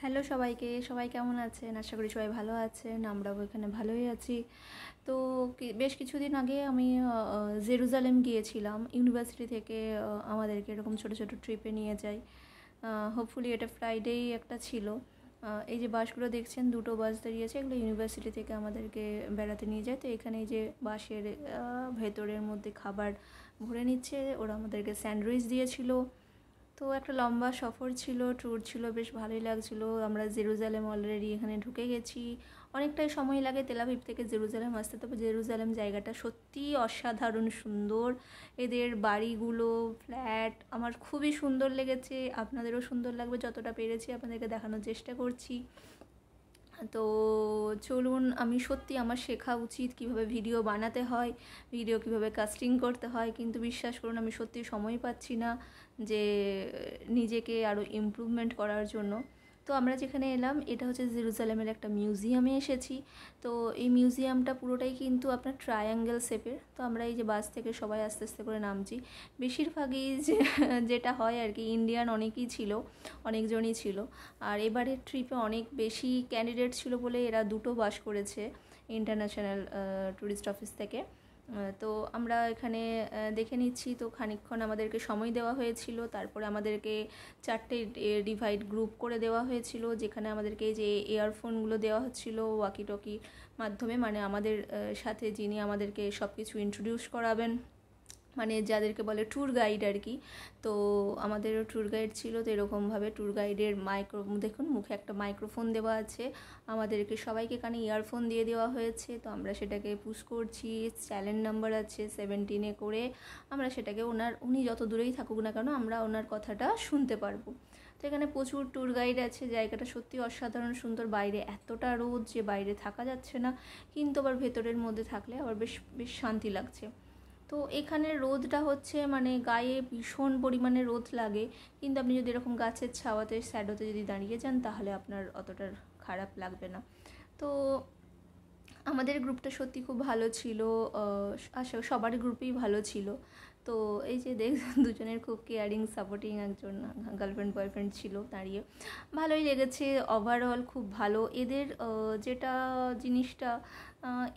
Hello সবাইকে, সবাই কেমন আছেন? আশা করি সবাই ভালো আছেন। আমরাও এখানে ভালোই আছি। তো বেশ কিছুদিন আগে আমি জেরুজালেম গিয়েছিলাম। ইউনিভার্সিটি থেকে আমাদেরকে এরকম ছোট ছোট ট্রিপে নিয়ে যায়। হোপফুলি এটা ফ্রাইডেই একটা ছিল। এই যে বাসগুলো দেখছেন, দুটো বাস দাঁড়িয়েছে, এগুলো ইউনিভার্সিটি থেকে আমাদেরকে বেড়াতে নিয়ে যায়। তো এখানে এই যে বাসের ভেতরের মধ্যে খাবার ভরে নিচ্ছে, ওরা আমাদেরকে স্যান্ডউইচ দিয়েছিল। তো একটা লম্বা সফর ছিল, ট্যুর ছিল, বেশ ভালোই লাগছিল। আমরা জেরুজালেম অলরেডি এখানে ঢুকে গেছি। অনেকটাই সময় লাগে তেল আভিভ থেকে জেরুজালেম আসতে, তবে জেরুজালেম জায়গাটা সত্যিই অসাধারণ সুন্দর। এদের বাড়িগুলো, ফ্ল্যাট আমার খুবই সুন্দর লেগেছে। আপনাদেরও সুন্দর লাগবে, যতটা পেরেছি আপনাদেরকে দেখানোর চেষ্টা করছি। তো চলুন, আমি সত্যি আমার শেখা উচিত কীভাবে ভিডিও বানাতে হয়, ভিডিও কীভাবে কাস্টিং করতে হয়, কিন্তু বিশ্বাস করুন আমি সত্যি সময় পাচ্ছি না যে নিজেকে আরও ইমপ্রুভমেন্ট করার জন্য। তো আমরা যেখানে এলাম এটা হচ্ছে জেরুজালেমের একটা মিউজিয়ামে এসেছি। তো এই মিউজিয়ামটা পুরোটাই কিন্তু আপনার ট্রায়াঙ্গেল শেপের। তো আমরা এই যে বাস থেকে সবাই আস্তে আস্তে করে নামছি। বেশিরভাগই যেটা হয় আর কি, ইন্ডিয়ান অনেকেই ছিল, অনেকজনই ছিল। আর এবারের ট্রিপে অনেক বেশি ক্যান্ডিডেট ছিল বলে এরা দুটো বাস করেছে ইন্টারন্যাশনাল ট্যুরিস্ট অফিস থেকে। তো আমরা এখানে দেখে নিচ্ছি। তো খানিকক্ষণ আমাদেরকে সময় দেওয়া হয়েছিল, তারপরে আমাদেরকে 4টে ডিভাইড গ্রুপ করে দেওয়া হয়েছিল, যেখানে আমাদেরকে যে ইয়ারফোনগুলো দেওয়া হচ্ছিল ওয়াকি টকি মাধ্যমে, মানে আমাদের সাথে যিনি আমাদেরকে সব কিছু ইন্ট্রোডিউস করাবেন, মানে যাদেরকে বলে ট্যুর গাইড আর কি। তো আমাদেরও ট্যুর গাইড ছিল। তো এরকমভাবে ট্যুর গাইডের দেখুন মুখে একটা মাইক্রোফোন দেওয়া আছে, আমাদেরকে সবাইকে কানে ইয়ারফোন দিয়ে দেওয়া হয়েছে। তো আমরা সেটাকে পুশ করছি, চ্যালেঞ্জ নাম্বার আছে 17 করে। আমরা সেটাকে উনি যত দূরেই থাকুক না কেন আমরা ওনার কথাটা শুনতে পারবো। তো এখানে প্রচুর ট্যুর গাইড আছে, জায়গাটা সত্যি অসাধারণ সুন্দর। বাইরে এতটা রোদ যে বাইরে থাকা যাচ্ছে না, কিন্তু আবার ভেতরের মধ্যে থাকলে আবার বেশ বেশ শান্তি লাগছে। তো এখানে রোদটা হচ্ছে মানে গায়ে ভীষণ পরিমাণে রোদ লাগে, কিন্তু আপনি যদি এরকম গাছের ছাওয়াতে শ্যাডোতে যদি দাঁড়িয়ে যান তাহলে আপনার অতটা খারাপ লাগবে না। তো আমাদের গ্রুপটা সত্যি খুব ভালো ছিল, সবার গ্রুপেই ভালো ছিল। তো এই যে দুজনের খুব কেয়ারিং সাপোর্টিং একজন গার্লফ্রেন্ড বয়ফ্রেন্ড ছিল দাঁড়িয়ে, ভালোই লেগেছে। ওভারঅল খুব ভালো। এদের যেটা জিনিসটা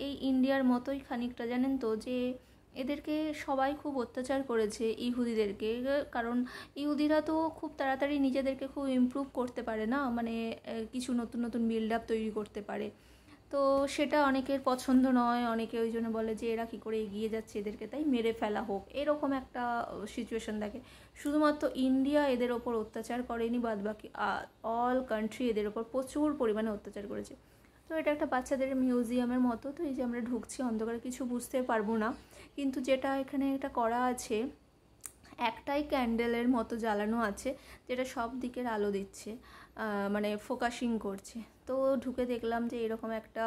এই ইন্ডিয়ার মতোই খানিকটা, জানেন তো, যে এদেরকে সবাই খুব অত্যাচার করেছে ইহুদিদেরকে। কারণ ইহুদিরা তো খুব তাড়াতাড়ি নিজেদেরকে খুব ইমপ্রুভ করতে পারে না, মানে কিছু নতুন নতুন বিল্ড আপ তৈরি করতে পারে। তো সেটা অনেকের পছন্দ নয়, অনেকে ওই জন্য বলে যে এরা কী করে এগিয়ে যাচ্ছে, এদেরকে তাই মেরে ফেলা হোক, এরকম একটা সিচুয়েশন থাকে। শুধুমাত্র ইন্ডিয়া এদের ওপর অত্যাচার করেনি, বাদবাকি অল কান্ট্রি এদের ওপর প্রচুর পরিমাণে অত্যাচার করেছে। তো এটা একটা বাচ্চাদের মিউজিয়ামের মতো। তো এই যে আমরা ঢুকছি, অন্ধকারে কিছু বুঝতে পারবো না, কিন্তু যেটা এখানে এটা করা আছে, একটাই ক্যান্ডেলের মতো জ্বালানো আছে যেটা সব দিকের আলো দিচ্ছে, মানে ফোকাসিং করছে। তো ঢুকে দেখলাম যে এরকম একটা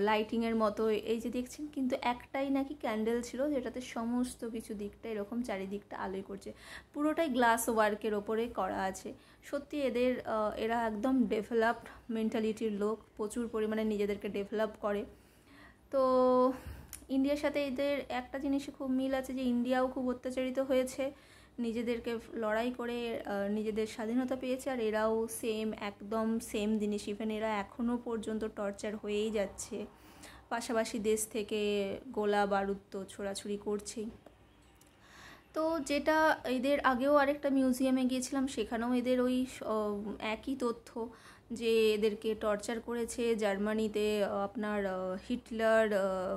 লাইটিংয়ের মতো, এই যে দেখছেন, কিন্তু একটাই নাকি ক্যান্ডেল ছিল যেটাতে সমস্ত কিছু দিকটা এরকম চারিদিকটা আলোয় করছে। পুরোটাই গ্লাস ওয়ার্কের ওপরে করা আছে। সত্যি এরা একদম ডেভেলপড মেন্টালিটির লোক, প্রচুর পরিমাণে নিজেদেরকে ডেভেলপ করে। তো ইন্ডিয়ার সাথে এদের একটা জিনিসে খুব মিল আছে, যে ইন্ডিয়াও খুব অত্যাচারিত হয়েছে, নিজেদেরকে লড়াই করে নিজেদের স্বাধীনতা পেয়েছে, আর এরাও একদম সেম জিনিস। ইভেন এরা এখনও পর্যন্ত টর্চার হয়েই যাচ্ছে, পাশাপাশি দেশ থেকে গোলা বারুদ তো ছোড়াছুড়ি করছেই। তো যেটা এদের আগেও আরেকটা মিউজিয়ামে গিয়েছিলাম, সেখানেও এদের ওই একই তথ্য, যে এদেরকে টর্চার করেছে জার্মানিতে। আপনার হিটলার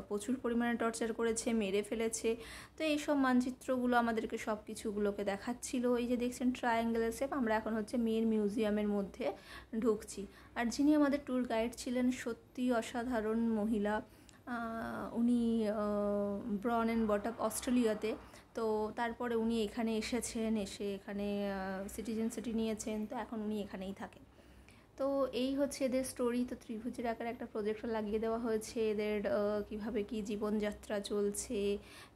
প্রচুর পরিমাণে টর্চার করেছে, মেরে ফেলেছে। তো এইসব মানচিত্রগুলো আমাদেরকে সব কিছুগুলোকে দেখাচ্ছিল। এই যে দেখছেন ট্রায়াঙ্গেলের শেপ। আমরা এখন হচ্ছে মেন মিউজিয়ামের মধ্যে ঢুকছি। আর যিনি আমাদের ট্যুর গাইড ছিলেন সত্যি অসাধারণ মহিলা। উনি ব্রন অ্যান্ড বট আপ অস্ট্রেলিয়াতে। তো তারপরে উনি এখানে এসেছেন, এসে এখানে সিটিজেনসিটি নিয়েছেন। তো এখন উনি এখানেই থাকেন। তো এই হচ্ছে এদের স্টোরি। তো ত্রিভুজের আকারে একটা প্রজেক্টর লাগিয়ে দেওয়া হয়েছে, এদের কীভাবে কী জীবনযাত্রা চলছে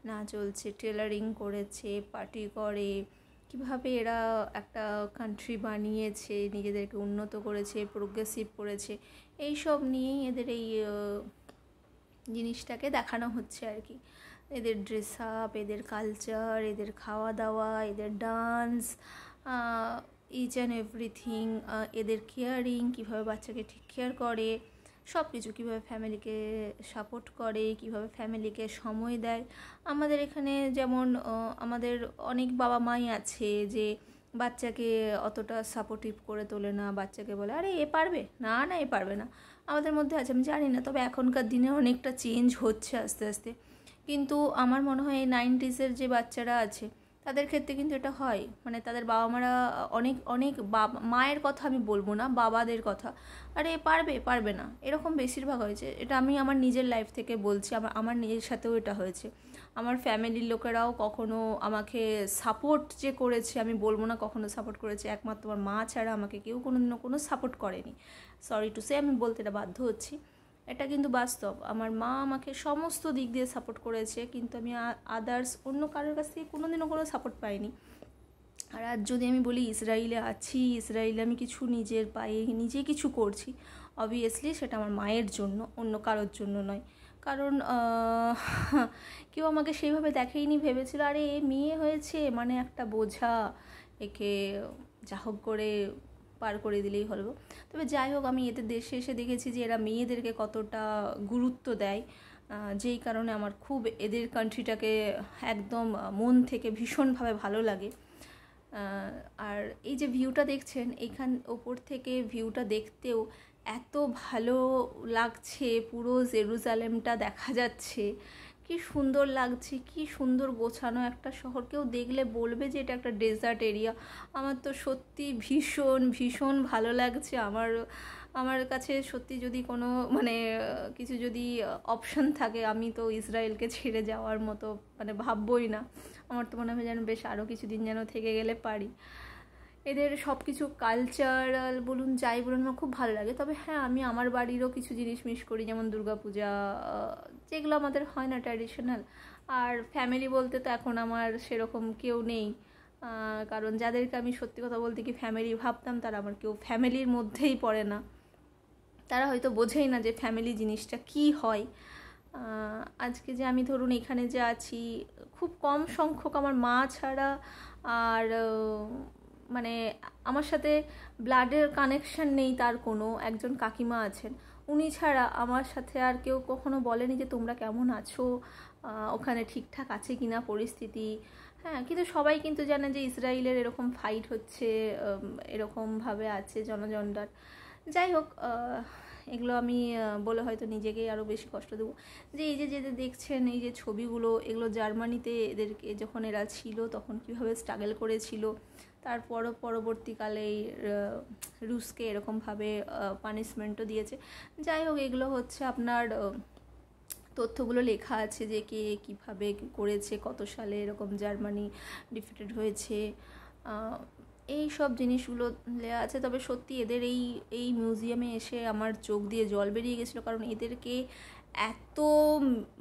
না চলছে, টেলারিং করেছে, পার্টি করে, কীভাবে এরা একটা কান্ট্রি বানিয়েছে, নিজেদেরকে উন্নত করেছে, প্রোগ্রেসিভ করেছে, এই সব নিয়েই এদের এই জিনিসটাকে দেখানো হচ্ছে আর কি। এদের ড্রেস আপ, এদের কালচার, এদের খাওয়া দাওয়া, এদের ডান্স, ইচ অ্যান্ড এভরিথিং, এদের কেয়ারিং, কীভাবে বাচ্চাকে ঠিক কেয়ার করে, সব কিছু কীভাবে ফ্যামিলিকে সাপোর্ট করে, কীভাবে ফ্যামিলিকে সময় দেয়। আমাদের এখানে যেমন আমাদের অনেক বাবা মাই আছে যে বাচ্চাকে অতটা সাপোর্টিভ করে তোলে না, বাচ্চাকে বলে আরে এ পারবে না, না এ পারবে না। আমাদের মধ্যে আছে, আমি জানি না, তবে এখনকার দিনে অনেকটা চেঞ্জ হচ্ছে আস্তে আস্তে। কিন্তু আমার মনে হয় এই 90s যে বাচ্চারা আছে তাদের ক্ষেত্রে কিন্তু এটা হয়, মানে তাদের বাবা মারা অনেক অনেক বাবা মায়ের কথা আমি বলবো না, বাবাদের কথা, আরে পারবে পারবে না, এরকম বেশিরভাগ হয়েছে। এটা আমি আমার নিজের লাইফ থেকে বলছি, আমার নিজের সাথেও এটা হয়েছে। আমার ফ্যামিলির লোকেরাও কখনো আমাকে সাপোর্ট যে করেছে আমি বলবো না কখনো সাপোর্ট করেছে, একমাত্র আমার মা ছাড়া আমাকে কেউ কোনোদিনও কোনো সাপোর্ট করেনি। সরি টু সে, আমি বলতে এটা বাধ্য হচ্ছি, এটা কিন্তু বাস্তব। আমার মা আমাকে সমস্ত দিক দিয়ে সাপোর্ট করেছে, কিন্তু আমি আদার্স অন্য কারোর কাছ থেকে কোনোদিনও কোনো সাপোর্ট পাইনি। আর আজ যদি আমি বলি ইসরায়েলে আছি, ইসরায়েলে আমি কিছু নিজের পায়ে নিজে কিছু করছি, অবভিয়াসলি সেটা আমার মায়ের জন্য, অন্য কারোর জন্য নয়। কারণ কেউ আমাকে সেইভাবে দেখেইনি, ভেবেছিল আরে এ মেয়ে হয়েছে মানে একটা বোঝা, একে যা হোক করে পার করে দিলেই হলো। তবে যাই হোক, আমি এতে দেশে এসে দেখেছি যে এরা মেয়েদেরকে কতটা গুরুত্ব দেয়, যেই কারণে আমার খুব এদের কান্ট্রিটাকে একদম মন থেকে ভীষণভাবে ভালো লাগে। আর এই যে ভিউটা দেখছেন, এইখান ওপর থেকে ভিউটা দেখতেও এত ভালো লাগছে, পুরো জেরুজালেমটা দেখা যাচ্ছে, কি সুন্দর লাগছে, কি সুন্দর গোছানো একটা শহর। কেউ দেখলে বলবে যে এটা একটা ডেজার্ট এরিয়া। আমার তো সত্যি ভীষণ ভীষণ ভালো লাগছে। আমার কাছে সত্যি যদি কোনো মানে কিছু যদি অপশন থাকে, আমি তো ইসরায়েলকে ছেড়ে যাওয়ার মতো মানে ভাববই না। আমার তো মনে হয় যেন বেশ আরও কিছুদিন যেন থেকে গেলে পারি। এদের সব কিছু কালচারাল বলুন যাই বলুন আমার খুব ভালো লাগে। তবে হ্যাঁ, আমি আমার বাড়িরও কিছু জিনিস মিস করি, যেমন দুর্গাপূজা, যেগুলো আমাদের হয় না ট্র্যাডিশনাল। আর ফ্যামিলি বলতে তো এখন আমার সেরকম কেউ নেই, কারণ যাদেরকে আমি সত্যি কথা বলতে কি ফ্যামিলি ভাবতাম, তারা আমার কেউ ফ্যামিলির মধ্যেই পড়ে না। তারা হয়তো বোঝেই না যে ফ্যামিলি জিনিসটা কি হয়। আজকে যে আমি ধরুন এখানে যে আছি, খুব কম সংখ্যক আমার মা ছাড়া আর মানে আমার সাথে ব্লাডের কানেকশান নেই তার কোনো একজন কাকিমা আছেন, উনি ছাড়া আমার সাথে আর কেউ কখনো বলেনি যে তোমরা কেমন আছো, ওখানে ঠিকঠাক আছে কিনা পরিস্থিতি। হ্যাঁ, কিন্তু সবাই কিন্তু জানে যে ইসরায়েলের এরকম ফাইট হচ্ছে, এরকমভাবে আছে জনজনডার। যাই হোক, এগুলো আমি বলে হয়তো নিজেকেই আরও বেশি কষ্ট দেবো। যে এই যে দেখছেন এই যে ছবিগুলো, এগুলো জার্মানিতে এদেরকে যখন এরা ছিল তখন কীভাবে স্ট্রাগল করেছিল, তারপর পরবর্তীকালে রুশকে এরকমভাবে পানিশমেন্টও দিয়েছে। যাই হোক, এগুলো হচ্ছে আপনার তথ্যগুলো লেখা আছে যে কে কীভাবে করেছে, কত সালে এরকম জার্মানি ডিফিটেড হয়েছে, এই সব জিনিসগুলো লেখা আছে। তবে সত্যি এদের এই মিউজিয়ামে এসে আমার চোখ দিয়ে জল বেরিয়ে গেছিলো, কারণ এদেরকে এত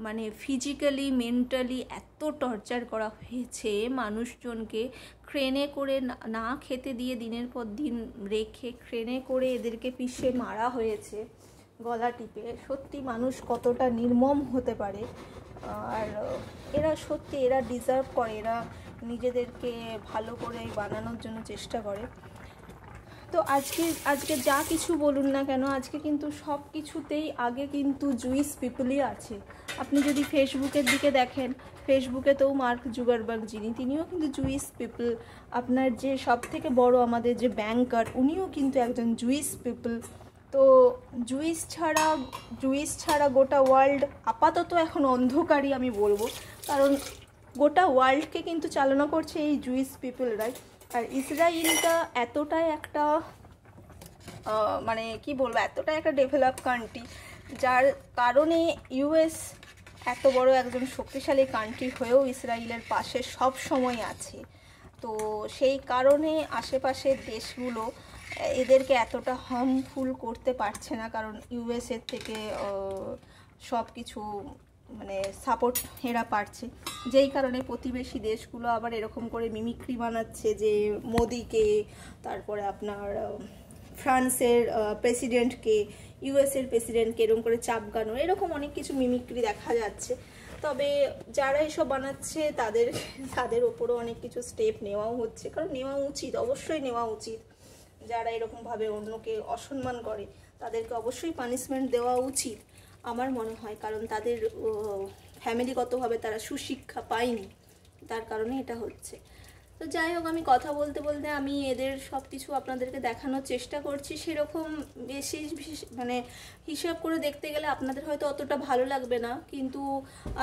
মানে ফিজিক্যালি মেন্টালি এত টর্চার করা হয়েছে, মানুষজনকে ক্রেনে করে না খেতে দিয়ে দিনের পর দিন রেখে ক্রেনে করে এদেরকে পিষে মারা হয়েছে গলা টিপে। সত্যি মানুষ কতটা নির্মম হতে পারে। আর এরা ডিজার্ভ করে, এরা নিজেদেরকে ভালো করে বানানোর জন্য চেষ্টা করে। তো আজকে যা কিছু বলুন না কেন, আজকে কিন্তু সব কিছুতেই আগে কিন্তু জুইস পিপলই আছে। আপনি যদি ফেসবুকের দিকে দেখেন, ফেসবুকেতেও মার্ক জুকারবার্গ তিনিও কিন্তু জুইস পিপল। আপনার যে সব থেকে বড় আমাদের যে ব্যাংকার, উনিও কিন্তু একজন জুইস পিপল। তো জুইস ছাড়া গোটা ওয়ার্ল্ড আপাতত এখন অন্ধকারই আমি বলবো, কারণ গোটা ওয়ার্ল্ডকে কিন্তু চালনা করছে এই জুইস পিপলরাই। আর ইসরায়েলটা এতটাই একটা মানে কি বলবো, এতটাই একটা ডেভেলপ কান্ট্রি, যার কারণে ইউএস এত বড় একজন শক্তিশালী কান্ট্রি হয়েও ইসরায়েলের পাশে সব সময় আছে। তো সেই কারণে আশেপাশের দেশগুলো এদেরকে এতটা হার্মফুল করতে পারছে না, কারণ ইউএসের থেকে সব কিছু মানে সাপোর্ট এরা পাচ্ছে। যেই কারণে প্রতিবেশী দেশগুলো আবার এরকম করে মিমিক্রি বানাচ্ছে যে মোদিকে, তারপরে আপনার ফ্রান্সের প্রেসিডেন্টকে, ইউএসের প্রেসিডেন্টকে এরকম করে চাপকানো, এরকম অনেক কিছু মিমিক্রি দেখা যাচ্ছে। তবে যারা এসব বানাচ্ছে তাদের ওপরও অনেক কিছু স্টেপ নেওয়াও হচ্ছে, কারণ নেওয়া উচিত, অবশ্যই নেওয়া উচিত। যারা এরকমভাবে অন্যকে অসম্মান করে তাদেরকে অবশ্যই পানিশমেন্ট দেওয়া উচিত আমার মনে হয়, কারণ তাদের ফ্যামিলিগতভাবে তারা সুশিক্ষা পায়নি, তার কারণে এটা হচ্ছে। তো যাই হোক, আমি কথা বলতে বলতে আমি এদের সব কিছু আপনাদেরকে দেখানোর চেষ্টা করছি। সেরকম বেশি মানে হিসাব করে দেখতে গেলে আপনাদের হয়তো অতটা ভালো লাগবে না, কিন্তু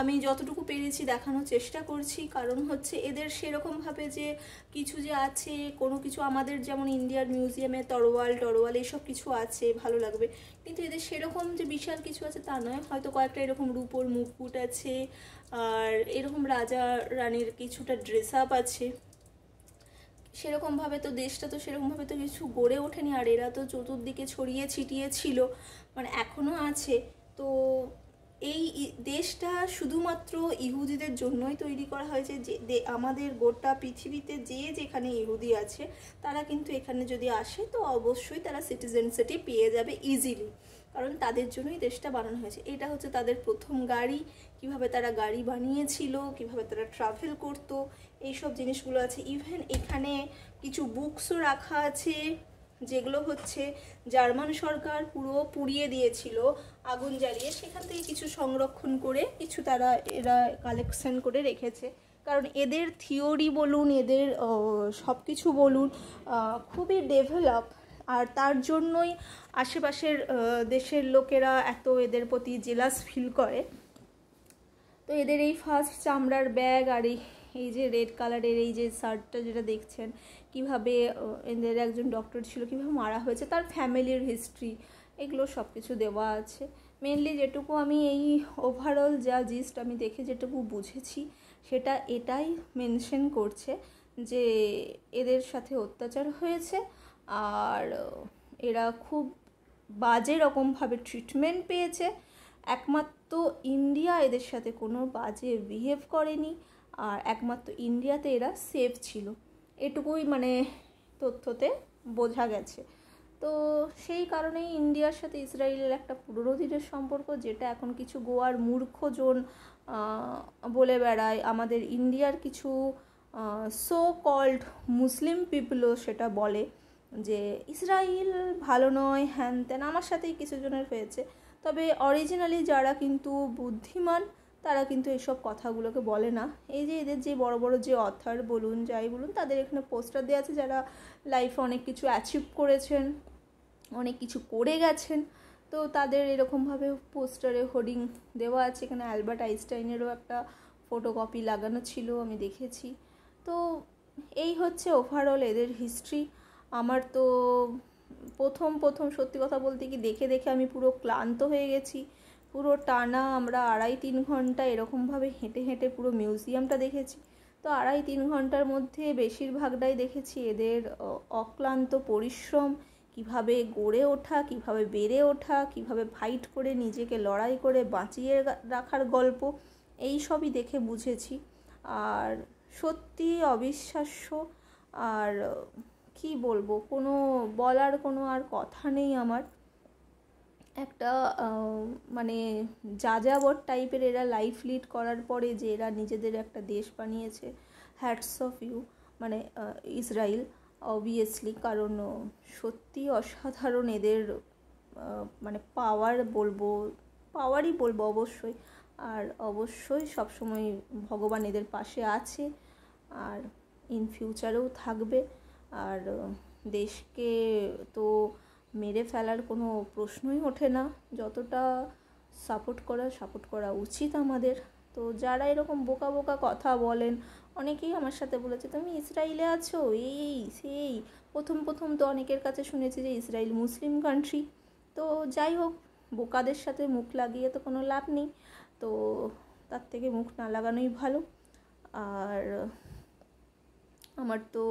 আমি যতটুকু পেরেছি দেখানোর চেষ্টা করছি। কারণ হচ্ছে এদের সেরকমভাবে যে কিছু যে আছে, কোনো কিছু আমাদের যেমন ইন্ডিয়ার মিউজিয়ামে তরোয়াল এইসব কিছু আছে, ভালো লাগবে, কিন্তু এদের সেরকম যে বিশাল কিছু আছে তা নয়। হয়তো কয়েকটা এরকম রূপোর মুকুট আছে, আর এরকম রাজা রানীর কিছুটা ড্রেস আপ আছে। সেরকমভাবে তো দেশটা তো সেরকমভাবে তো কিছু গড়ে ওঠেনি, আর এরা তো চতুর্দিকে ছড়িয়ে ছিটিয়ে ছিল, মানে এখনও আছে। তো এই দেশটা শুধুমাত্র ইহুদিদের জন্যই তৈরি করা হয়েছে, যে আমাদের গোটা পৃথিবীতে যেখানে ইহুদি আছে তারা কিন্তু এখানে যদি আসে তো অবশ্যই তারা সিটিজেনশিপ পেয়ে যাবে ইজিলি, কারণ তাদের জন্যই দেশটা বানানো হয়েছে। এটা হচ্ছে তাদের প্রথম গাড়ি, কিভাবে তারা গাড়ি বানিয়েছিল, কিভাবে তারা ট্রাভেল করতো, এইসব জিনিসগুলো আছে। ইভেন এখানে কিছু বুকসও রাখা আছে, যেগুলো হচ্ছে জার্মান সরকার পুরো পুড়িয়ে দিয়েছিল আগুন জ্বালিয়ে, সেখান থেকে কিছু সংরক্ষণ করে কিছু এরা কালেকশন করে রেখেছে। কারণ এদের থিওরি বলুন, এদের সব কিছু বলুন, খুবই ডেভেলপ, আর তার জন্যই আশেপাশের দেশের লোকেরা এত এদের প্রতি জেলাস ফিল করে। তো এদের এই ফার্স্ট চামড়ার ব্যাগ, আর এই যে রেড কালারের এই যে শার্টটা যেটা দেখছেন, কিভাবে এদের একজন ডক্টর ছিল, কিভাবে মারা হয়েছে, তার ফ্যামিলির হিস্ট্রি, এগুলো সব কিছু দেওয়া আছে। মেনলি যেটুকু আমি এই ওভারঅল যা জিস্ট আমি দেখে যেটুকু বুঝেছি সেটা এটাই মেনশন করছে যে এদের সাথে অত্যাচার হয়েছে, আর এরা খুব বাজে রকমভাবে ট্রিটমেন্ট পেয়েছে। একমাত্র ইন্ডিয়া এদের সাথে কোনো বাজে বিহেভ করেনি, আর একমাত্র ইন্ডিয়াতে এরা সেফ ছিল, এটুকুই মানে তথ্যতে বোঝা গেছে। তো সেই কারণেই ইন্ডিয়ার সাথে ইসরায়েলের একটা পুরনো দিনের সম্পর্ক, যেটা এখন কিছু গোয়ার মূর্খজন বলে বেড়ায়। আমাদের ইন্ডিয়ার কিছু সো কল্ড মুসলিম পিপলও সেটা বলে যে ইসরায়েল ভালো নয়, হ্যান ত্যান, আমার সাথেই কিছু জনের হয়েছে। তবে অরিজিনালি যারা কিন্তু বুদ্ধিমান তারা কিন্তু এইসব কথাগুলোকে বলে না। এই যে এদের যে বড় বড় যে অথার বলুন, যাই বলুন, তাদের এখানে পোস্টার দেওয়া আছে, যারা লাইফে অনেক কিছু অ্যাচিভ করেছেন, অনেক কিছু করে গেছেন, তো তাদের এরকমভাবে পোস্টারে হোর্ডিং দেওয়া আছে। এখানে অ্যালবার্ট আইনস্টাইনেরও একটা ফটোকপি লাগানো ছিল, আমি দেখেছি। তো এই হচ্ছে ওভারঅল এদের হিস্ট্রি। আমার তো প্রথম সত্যি কথা বলতে কি দেখে আমি পুরো ক্লান্ত হয়ে গেছি। পুরো টানা আমরা 2.5-3 ঘন্টা এরকমভাবে হেঁটে হেঁটে পুরো মিউজিয়ামটা দেখেছি। তো 2.5-3 ঘন্টার মধ্যে বেশিরভাগটাই দেখেছি এদের অক্লান্ত পরিশ্রম, কিভাবে গড়ে ওঠা, কিভাবে বেড়ে ওঠা, কিভাবে ফাইট করে নিজেকে লড়াই করে বাঁচিয়ে রাখার গল্প, এই সবই দেখে বুঝেছি। আর সত্যি অবিশ্বাস্য, আর কি বলবো, কোনো বলার কোনো আর কথা নেই আমার। একটা মানে যাযাবর টাইপের এরা লাইফ লিড করার পরে যে এরা নিজেদের একটা দেশ বানিয়েছে, হ্যাটস অফ ইউ, মানে ইসরায়েল অবভিয়াসলি, কারণ সত্যি অসাধারণ এদের মানে পাওয়ারই বলবো অবশ্যই। আর অবশ্যই সবসময় ভগবান এদের পাশে আছে, আর ইন ফিউচারেও থাকবে। আর দেশকে তো মেরে ফেলার কোনো প্রশ্নই ওঠে না, যতটা সাপোর্ট করা উচিত আমাদের। তো যারা এরকম বোকা বোকা কথা বলেন, অনেকেই আমার সাথে বলেছে তুমি ইসরায়েলে আছো, এই সেই, প্রথম তো অনেকের কাছে শুনেছি যে ইসরায়েল মুসলিম কান্ট্রি। তো যাই হোক, বোকাদের সাথে মুখ লাগিয়ে তো কোনো লাভ নেই, তো তার থেকে মুখ না লাগানোই ভালো। আর আমার তো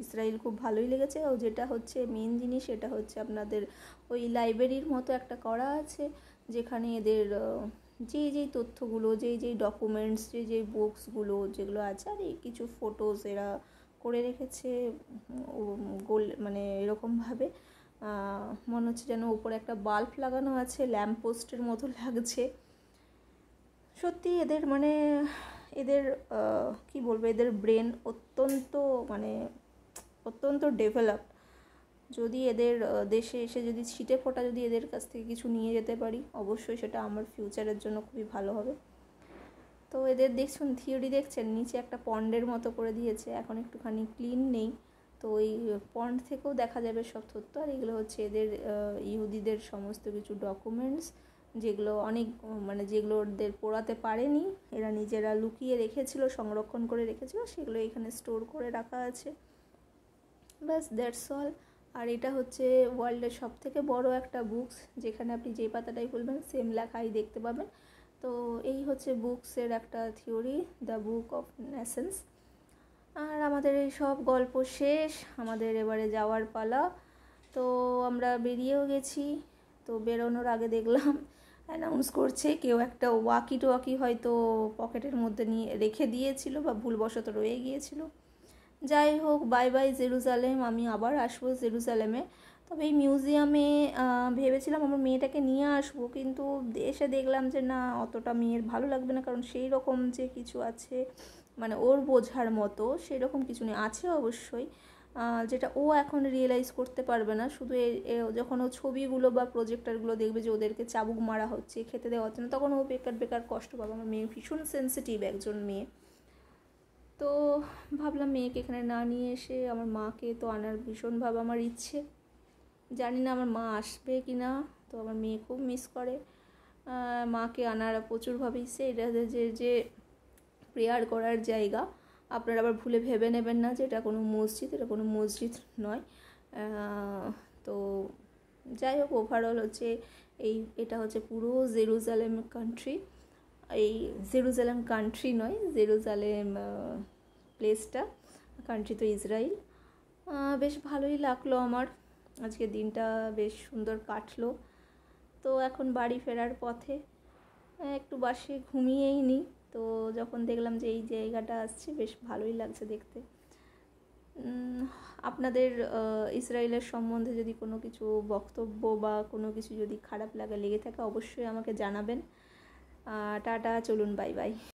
ইসরায়েল খুব ভালোই লেগেছে। ও যেটা হচ্ছে মেন জিনিস, এটা হচ্ছে আপনাদের ওই লাইব্রেরির মতো একটা করা আছে, যেখানে এদের যেই তথ্যগুলো, যেই ডকুমেন্টস, যেই বুকসগুলো যেগুলো আছে, আর এই কিছু ফটোস এরা করে রেখেছে গোল, মানে এরকমভাবে মনে হচ্ছে যেন উপরে একটা বাল্ব লাগানো আছে, ল্যাম্প পোস্টের মতো লাগছে। সত্যি এদের মানে এদের কি বলবো, এদের ব্রেন অত্যন্ত মানে অত্যন্ত ডেভেলপ। যদি এদের দেশে এসে যদি ছিটে ফোটা যদি এদের কাছ থেকে কিছু নিয়ে যেতে পারি, অবশ্যই সেটা আমার ফিউচারের জন্য খুবই ভালো হবে। তো এদের দেখছেন থিওরি, দেখছেন নিচে একটা পন্ডের মতো করে দিয়েছে, এখন একটুখানি ক্লিন নেই, তো ওই পন্ড থেকেও দেখা যাবে সব তথ্য। আর এগুলো হচ্ছে এদের ইহুদিদের সমস্ত কিছু ডকুমেন্টস, যেগুলো অনেক মানে যেগুলো ওদের পোড়াতে পারেনি, এরা নিজেরা লুকিয়ে রেখেছিল, সংরক্ষণ করে রেখেছিল, সেগুলো এখানে স্টোর করে রাখা আছে। ব্যাস, দ্যাটস অল। আর এটা হচ্ছে ওয়ার্ল্ডের সবথেকে বড় একটা বুকস, যেখানে আপনি যে পাতাটাই খুলবেন সেম লেখাই দেখতে পাবেন। তো এই হচ্ছে বুকসের একটা theory, the book of nations. আর আমাদের এই সব গল্প শেষ, আমাদের এবারে যাওয়ার পালা। তো আমরা বেরিয়েও গেছি। তো বেরোনোর আগে দেখলাম অ্যানাউন্স করছে কেউ একটা ওয়াকি টোয়াকি হয়তো পকেটের মধ্যে নিয়ে রেখে দিয়েছিল বা ভুলবশত রয়ে গিয়েছিল। যাই হোক, বাই বাই জেরুজালেম, আমি আবার আসবো জেরুজালেমে। তবে এই মিউজিয়ামে ভেবেছিলাম আমার মেয়েটাকে নিয়ে আসবো, কিন্তু এসে দেখলাম যে না, অতটা মেয়ের ভালো লাগবে না, কারণ সেই রকম যে কিছু আছে মানে ওর বোঝার মতো সেই রকম কিছু নেই। আছে অবশ্যই, যেটা ও এখন রিয়েলাইজ করতে পারবে না। শুধু যখন ও ছবিগুলো বা প্রজেক্টারগুলো দেখবে যে ওদেরকে চাবুক মারা হচ্ছে, খেতে দেওয়া হচ্ছে না, তখন ও বেকার বেকার কষ্ট পাবে। আমার মেয়ে ভীষণ সেন্সিটিভ একজন মেয়ে। তো ভাবলাম মেয়েকে এখানে না নিয়ে এসে আমার মাকে তো আনার ভীষণভাবে আমার ইচ্ছে। জানি না আমার মা আসবে কি না, তো আমার মেয়ে খুব মিস করে। মাকে আনার প্রচুরভাবে ইচ্ছে। এটা যে প্রেয়ার করার জায়গা, আপনারা আবার ভুলে ভেবে নেবেন না যে এটা কোনো মসজিদ, এটা কোনো মসজিদ নয়। তো যাই হোক, ওভারঅল হচ্ছে এটা হচ্ছে পুরো জেরুজালেম কান্ট্রি। এই জেরুজালেম কান্ট্রি নয়, জেরুজালেম প্লেসটা, কান্ট্রি তো ইসরায়েল। বেশ ভালোই লাগলো আমার, আজকের দিনটা বেশ সুন্দর কাটলো। তো এখন বাড়ি ফেরার পথে একটু বাসে ঘুমিয়েই নিই। তো যখন দেখলাম যে এই জায়গাটা আসছে, বেশ ভালোই লাগছে দেখতে। আপনাদের ইসরায়েলের সম্বন্ধে যদি কোনো কিছু বক্তব্য বা কোনো কিছু যদি খারাপ লেগে থাকে, অবশ্যই আমাকে জানাবেন। টাটা, চলুন, বাই বাই।